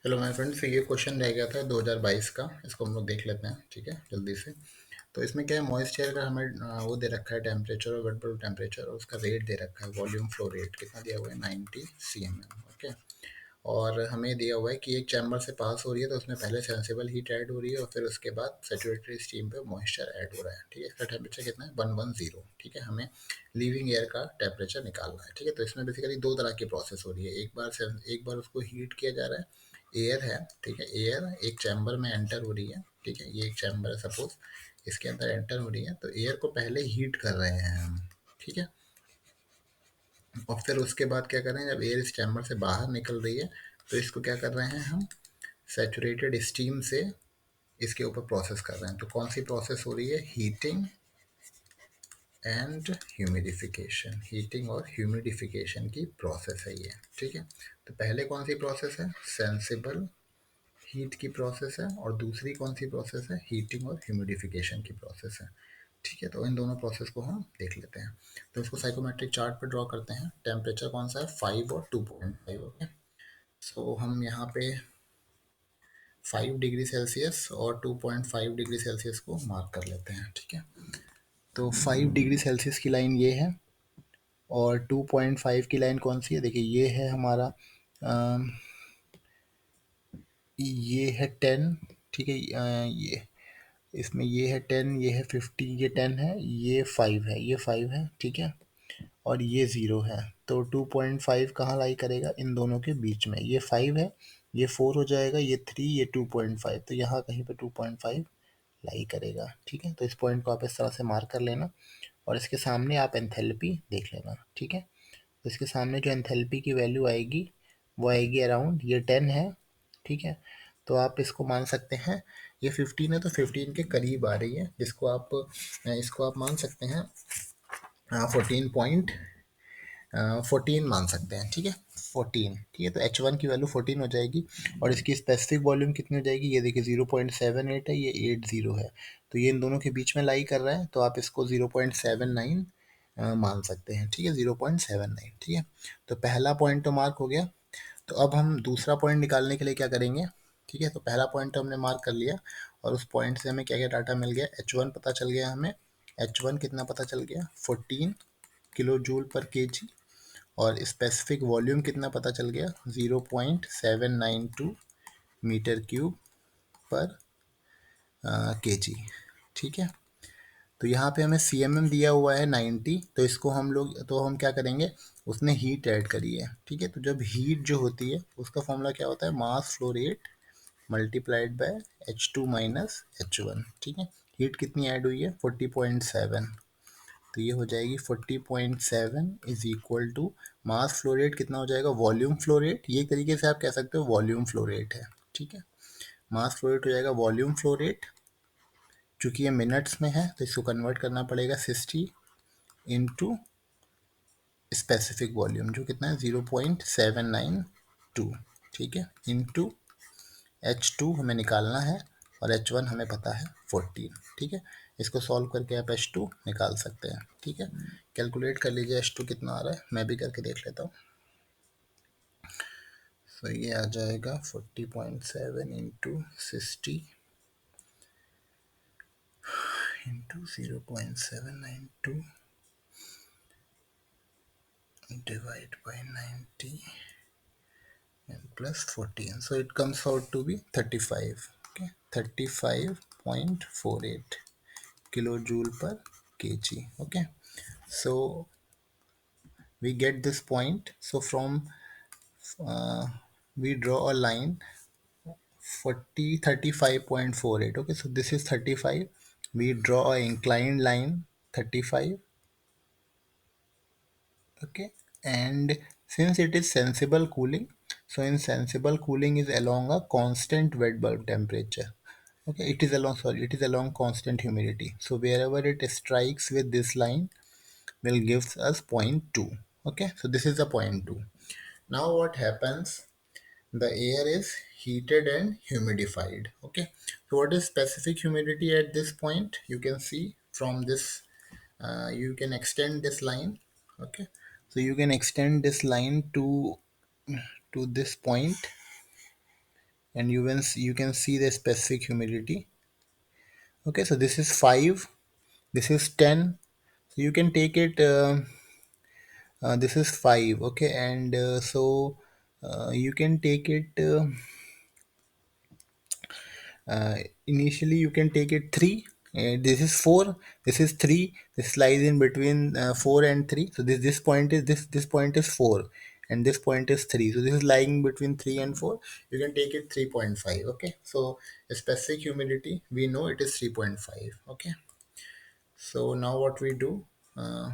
Hello my friends, ये question रह गया था 2022 का। इसको हम लोग देख लेते हैं, ठीक है, जल्दी से। तो इसमें क्या है, मॉइस्चर का हमें वो दे रखा है टेम्परेचर और वेट बल्ब टेम्परेचर, और उसका रेट दे रखा है, वॉल्यूम फ्लो रेट कितना दिया हुआ है, 90 CMM। ओके। और हमें दिया हुआ है कि एक चैम्बर से पास हो रही है तो उसमें पहले सेंसिबल हीट ऐड हो रही है और फिर उसके बाद सैचुरेटरी स्टीम पे मॉइस्चर ऐड हो रहा है, ठीक है। इसका टेम्परेचर कितना है, 110, ठीक है। हमें लिविंग एयर का टेम्परेचर निकालना है, ठीक है। तो इसमें बेसिकली दो तरह की प्रोसेस हो रही है। एक बार उसको हीट किया जा रहा है, एयर है, ठीक है। एयर एक चैम्बर में एंटर हो रही है, ठीक है। ये एक चैम्बर है सपोज, इसके अंदर एंटर हो रही है, तो एयर को पहले हीट कर रहे हैं हम, ठीक है। और फिर उसके बाद क्या कर रहे हैं, जब एयर इस चैम्बर से बाहर निकल रही है तो इसको क्या कर रहे हैं हम, सैचुरेटेड स्टीम से इसके ऊपर प्रोसेस कर रहे हैं। तो कौन सी प्रोसेस हो रही है, हीटिंग एंड ह्यूमिडिफिकेशन। हीटिंग और ह्यूमिडिफिकेशन की प्रोसेस है ये, ठीक है। तो पहले कौन सी प्रोसेस है, सेंसिबल हीट की प्रोसेस है, और दूसरी कौन सी प्रोसेस है, हीटिंग और ह्यूमिडिफिकेशन की प्रोसेस है, ठीक है। तो इन दोनों प्रोसेस को हम देख लेते हैं। तो इसको साइकोमेट्रिक चार्ट पर ड्रॉ करते हैं। टेम्परेचर कौन सा है, 5 और 2.5। ओके। सो हम यहाँ पे 5 डिग्री सेल्सियस और 2.5 डिग्री सेल्सियस को मार्क कर लेते हैं, ठीक है। तो 5 डिग्री सेल्सियस की लाइन ये है, और 2.5 की लाइन कौन सी है, देखिए ये है हमारा, अम, ये है 10, ठीक है। ये इसमें ये है 10, ये है 50, ये 10 है, ये 5 है, ये 5 है, ठीक है। और ये 0 है। तो 2.5 कहाँ लाई करेगा, इन दोनों के बीच में। ये 5 है, ये 4 हो जाएगा, ये 3, ये 2.5, तो यहाँ कहीं पे 2.5 लाई करेगा, ठीक है। तो इस पॉइंट को आप इस तरह से मार्क कर लेना, और इसके सामने आप एंथैल्पी देख लेना, ठीक है। तो इसके सामने जो एंथैल्पी की वैल्यू आएगी वो आएगी अराउंड, ये 10 है, ठीक है। तो आप इसको मान सकते हैं, ये 15 है तो 15 के करीब आ रही है, जिसको आप इसको आप मान सकते हैं 14 मान सकते हैं, ठीक है। 14, ठीक है। तो H1 की वैल्यू 14 हो जाएगी, और इसकी स्पेसिफिक वॉल्यूम कितनी हो जाएगी, ये देखिए 0.78 है, ये 80 है। तो ये इन दोनों के बीच में लाई कर रहा है, तो आप इसको 0.79 मान सकते हैं, ठीक है। 0.79, ठीक है। तो पहला पॉइंट तो मार्क हो गया। तो अब हम दूसरा पॉइंट निकालने के लिए क्या करेंगे, ठीक है। तो पहला पॉइंट तो हमने मार्क कर लिया, और उस पॉइंट से हमें क्या क्या डाटा मिल गया, H1 पता चल गया हमें। H1 कितना पता चल गया, 14 किलो जूल पर केजी, और स्पेसिफिक वॉल्यूम कितना पता चल गया, 0.792 मीटर क्यूब पर केजी, ठीक है। तो यहाँ पे हमें CMM दिया हुआ है 90, तो इसको हम क्या करेंगे, उसमें हीट ऐड करिए, ठीक है। तो जब हीट जो होती है उसका फॉर्मूला क्या होता है, मास flow rate multiplied by H2 minus H1, ठीक है। हीट कितनी ऐड हुई है, 40.7, तो ये हो जाएगी 40.7 is equal to mass flow rate कितना हो जाएगा, वॉल्यूम फ्लो रेट, ये एक तरीके से आप कह सकते हो वॉल्यूम फ्लो रेट है, ठीक है। मास फ्लो रेट हो जाएगा वॉल्यूम फ्लो रेट, चूंकि ये मिनट्स में है तो इसको कन्वर्ट करना पड़ेगा 60 इंटू स्पेसिफिक वॉल्यूम, जो कितना है 0.792, ठीक है, इंटू H2 हमें निकालना है, और H1 हमें पता है 14, ठीक है। इसको सॉल्व करके आप H2 निकाल सकते हैं, ठीक है। कैलकुलेट कर लीजिए H2 कितना आ रहा है, मैं भी करके देख लेता हूँ। तो ये आ जाएगा 40.7 into 60 into 0.792 divide by 90 and plus 14, so it comes out to be 35, okay, 35.48 kilojoule per kg, okay. So we get this point, so from we draw a line 35.48, okay. So this is 35, we draw a inclined line 35, okay. And since it is sensible cooling, so in sensible cooling is along a constant wet bulb temperature, okay. It is along constant humidity, so wherever it strikes with this line will gives us point 2, okay. So this is the point 2. Now what happens, the air is heated and humidified, okay. So what is specific humidity at this point, you can see from this, you can extend this line, okay. So you can extend this line to this point, and you can see the specific humidity. Okay, so this is 5, this is 10, so you can take it, this is 5. Okay, and you can take it, uh, initially you can take it 3. This is 4, this is 3, this lies in between 4 and 3, so this point is this point is 4, and this point is 3, so this is lying between 3 and 4. You can take it 3.5. Okay, so the specific humidity we know it is 3.5. Okay, so now what we do, uh,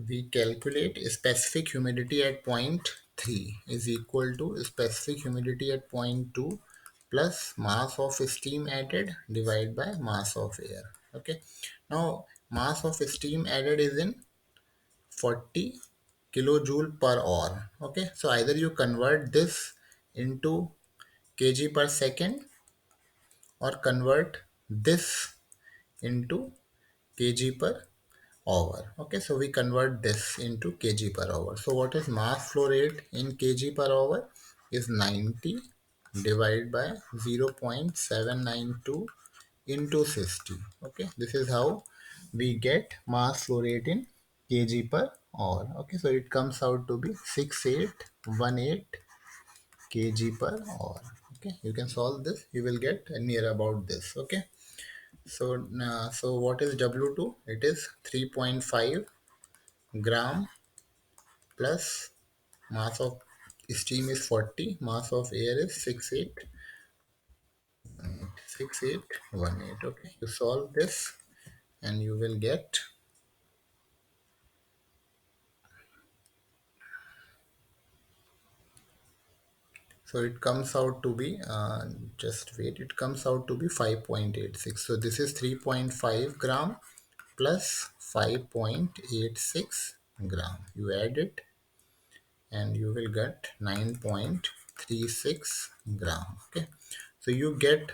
we calculate specific humidity at point 3 is equal to specific humidity at point 2 plus mass of steam added divided by mass of air. Okay, now mass of steam added is in 40 kilojoule per hour. Okay, so either you convert this into kg per second or convert this into kg per hour. Okay, so we convert this into kg per hour. So what is mass flow rate in kg per hour is 90 divided by 0.792 into 60. Okay, this is how we get mass flow rate in kg per hour. Okay, so it comes out to be 6818 kg per hour. Okay, you can solve this, you will get near about this. Okay, so what is W2? It is 3.5 gram plus mass of steam is 40, mass of air is 6818. Okay, you solve this and you will get, so it comes out to be, just wait, it comes out to be 5.86. So this is 3.5 gram plus 5.86 gram. You add it and you will get 9.36 gram. Okay, so you get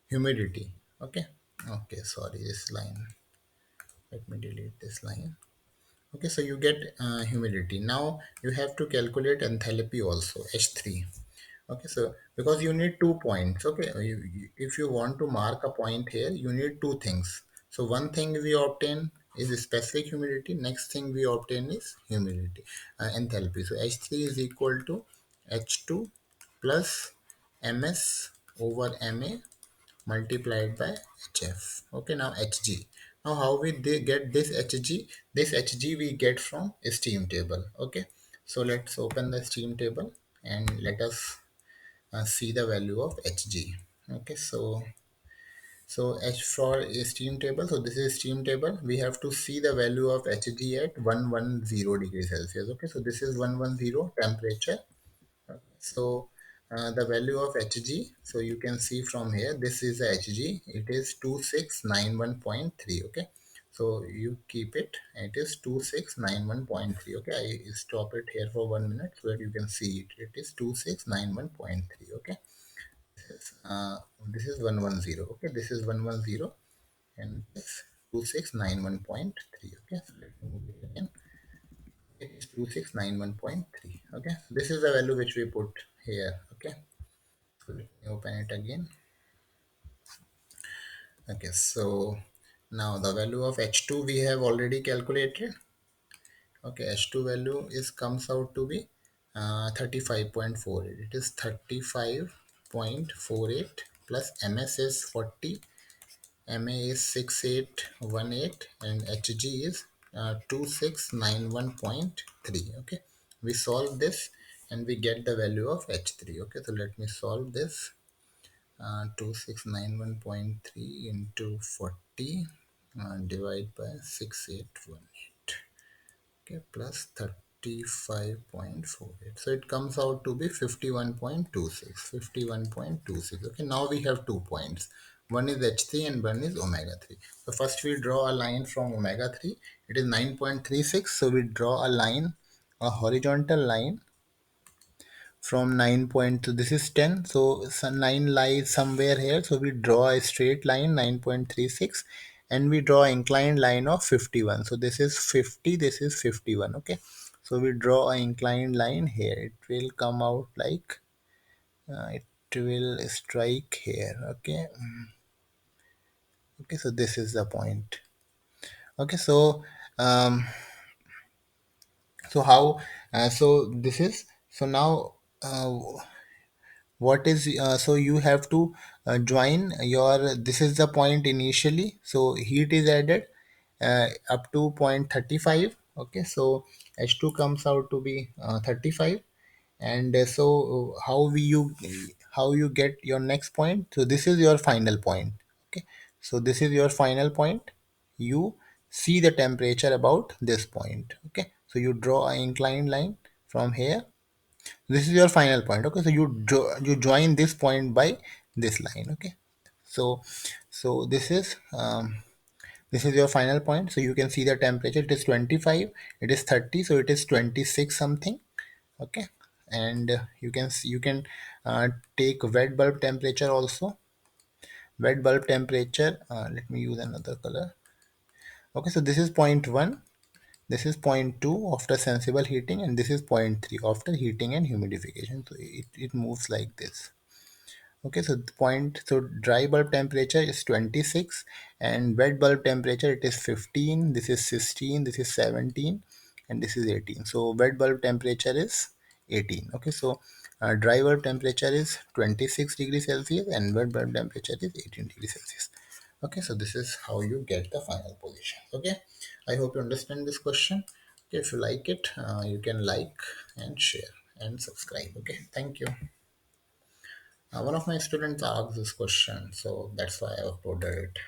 humidity. Okay, okay, sorry, this line, let me delete this line. Okay, so you get humidity. Now you have to calculate enthalpy also, H3. Okay, so because you need 2 points. Okay, if you want to mark a point here, you need two things. So one thing we obtain is specific humidity, next thing we obtain is humidity, enthalpy. So H3 is equal to H2 plus ms over ma multiplied by HF. Okay, now Hg. Now how we get this Hg? This Hg we get from steam table. Okay, so let's open the steam table and let us see the value of Hg. Okay, so H for a steam table. So this is steam table. We have to see the value of Hg at 110 degrees Celsius. Okay, so this is 110 temperature. So the value of Hg, so you can see from here, this is a Hg, it is 2691.3. Okay, so you keep it, it is 2691.3. Okay, I stop it here for 1 minute so that you can see it, it is 2691.3. Okay, uh, this is 110. Okay, this is 110 and this 2691.3. Okay, so let me move it again, it is 2691.3. Okay, this is the value which we put here. Okay, so let me open it again. Okay, so now the value of H2 we have already calculated. Okay, H2 value is comes out to be 35.48. It is 35.48 plus ms is 40, ma is 6818, and hg is 2691.3. Okay, we solve this and we get the value of H3. Okay, so let me solve this. 2691.3 into 40 divide by 6818. Okay, plus 35.48. So it comes out to be 51.26. 51.26. Okay, now we have 2 points. One is H3 and one is omega 3. So first we draw a line from omega 3. It is 9.36. So we draw a line, a horizontal line from 9 point to this is 10, so some 9 lies somewhere here, so we draw a straight line 9.36 and we draw inclined line of 51. So this is 50, this is 51. Okay, so we draw an inclined line here, it will come out like it will strike here. Okay. Okay, so this is the point. Okay, so um, so how so this is so now uh, what is so you have to join your, this is the point initially, so heat is added up to 0.35. Okay, so H2 comes out to be 35. And so how you get your next point, so this is your final point. Okay, so this is your final point. You see the temperature about this point. Okay, so you draw an inclined line from here. This is your final point. Okay, so you join this point by this line. Okay, so this is your final point. So you can see the temperature, it is 25, it is 30, so it is 26 something. Okay, and you can take wet bulb temperature also. Wet bulb temperature, let me use another color. Okay, so this is point 1, this is point 2 after sensible heating, and this is point 3 after heating and humidification. So it moves like this. Okay, so the point, so dry bulb temperature is 26, and wet bulb temperature it is 15, this is 16, this is 17, and this is 18. So wet bulb temperature is 18. Okay, so dry bulb temperature is 26 degrees Celsius and wet bulb temperature is 18 degrees Celsius. Okay, so this is how you get the final position. Okay, I hope you understand this question. Okay, if you like it, you can like and share and subscribe. Okay, thank you. One of my students asked this question, so that's why I uploaded it.